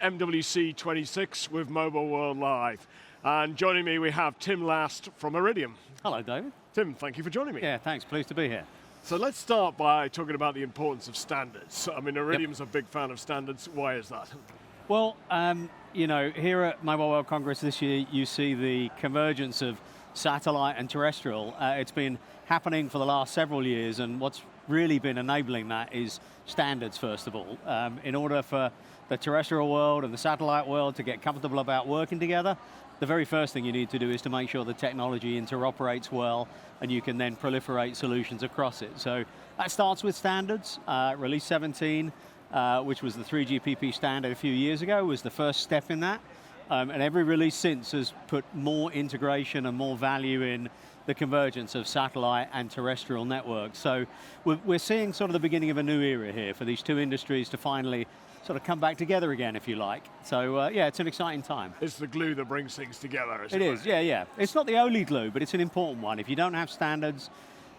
at MWC 26 with Mobile World Live. And joining me, we have Tim Last from Iridium. Hello, David. Tim, thank you for joining me. Yeah, thanks. Pleased to be here. So let's start by talking about the importance of standards. I mean, Iridium's a big fan of standards. Why is that? Well, you know, here at Mobile World Congress this year, you see the convergence of satellite and terrestrial. It's been happening for the last several years, and what's really been enabling that is standards, first of all. In order for the terrestrial world and the satellite world to get comfortable about working together, the very first thing you need to do is to make sure the technology interoperates well, and you can then proliferate solutions across it. So that starts with standards. Release 17, which was the 3GPP standard a few years ago, was the first step in that. And every release since has put more integration and more value in the convergence of satellite and terrestrial networks. So we're seeing sort of the beginning of a new era here for these two industries to finally sort of come back together again, if you like. So yeah, it's an exciting time. It's the glue that brings things together, isn't it? It is, yeah. It's not the only glue, but it's an important one. If you don't have standards,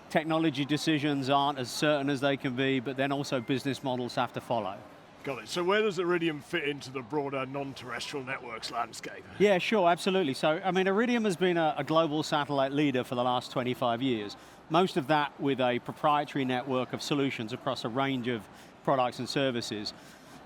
technology decisions aren't as certain as they can be, but then also business models have to follow. Got it. So where does Iridium fit into the broader non-terrestrial networks landscape? Yeah, sure, absolutely. So, I mean, Iridium has been a global satellite leader for the last 25 years. Most of that with a proprietary network of solutions across a range of products and services.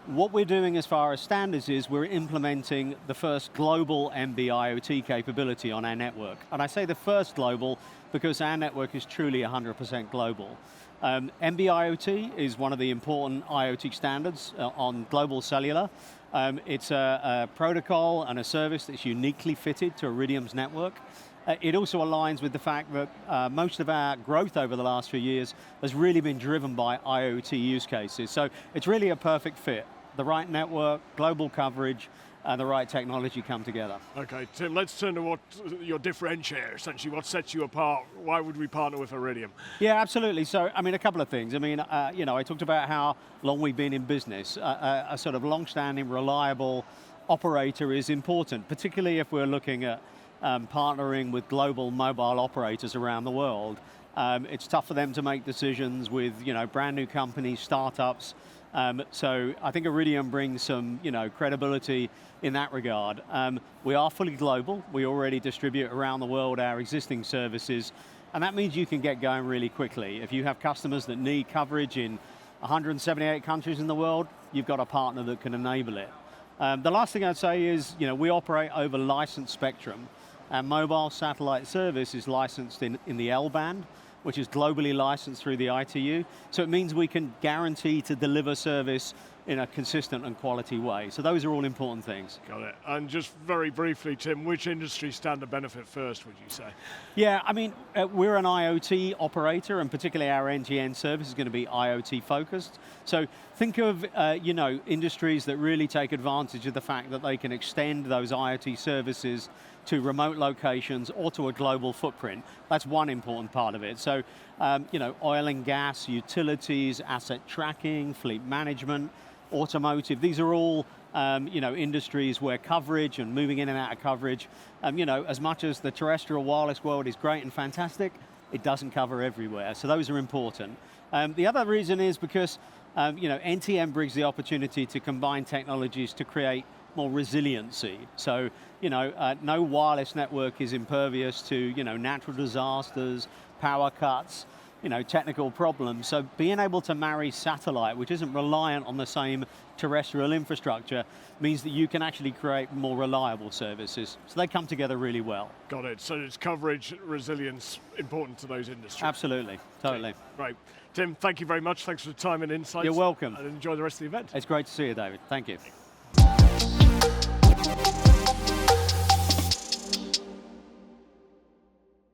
What we're doing as far as standards is we're implementing the first global NB-IoT capability on our network. And I say the first global because our network is truly 100% global. NB-IoT is one of the important IoT standards on global cellular. It's a protocol and a service that's uniquely fitted to Iridium's network. It also aligns with the fact that most of our growth over the last few years has really been driven by IoT use cases. So it's really a perfect fit. The right network, global coverage, and the right technology come together. Okay, Tim, let's turn to what your differentiator, essentially, what sets you apart. Why would we partner with Iridium? Yeah, absolutely. So, I mean, a couple of things. I mean, you know, I talked about how long we've been in business. A sort of long-standing, reliable operator is important, particularly if we're looking at partnering with global mobile operators around the world. It's tough for them to make decisions with, you know, brand new companies, startups. So I think Iridium brings some, you know, credibility in that regard. We are fully global. We already distribute around the world our existing services, and that means you can get going really quickly. If you have customers that need coverage in 178 countries in the world, you've got a partner that can enable it. The last thing I'd say is, you know, we operate over licensed spectrum. Our mobile satellite service is licensed in the L-band, which is globally licensed through the ITU. So it means we can guarantee to deliver service in a consistent and quality way. So those are all important things. Got it. And just very briefly, Tim, which industries stand to benefit first, would you say? Yeah, I mean, we're an IoT operator, and particularly our NTN service is going to be IoT focused. So think of, you know, industries that really take advantage of the fact that they can extend those IoT services to remote locations or to a global footprint. That's one important part of it. So, you know, oil and gas, utilities, asset tracking, fleet management, automotive, these are all you know, industries where coverage and moving in and out of coverage, you know, as much as the terrestrial wireless world is great and fantastic, it doesn't cover everywhere. So those are important. The other reason is because, you know, NTN brings the opportunity to combine technologies to create more resiliency. So, you know, no wireless network is impervious to, you know, natural disasters, power cuts, you know, technical problems. So being able to marry satellite, which isn't reliant on the same terrestrial infrastructure, means that you can actually create more reliable services. So they come together really well. Got it. So it's coverage, resilience, important to those industries. Absolutely, totally. Okay. Right. Tim, thank you very much. Thanks for the time and insights. You're welcome. And enjoy the rest of the event. It's great to see you, David. Thank you.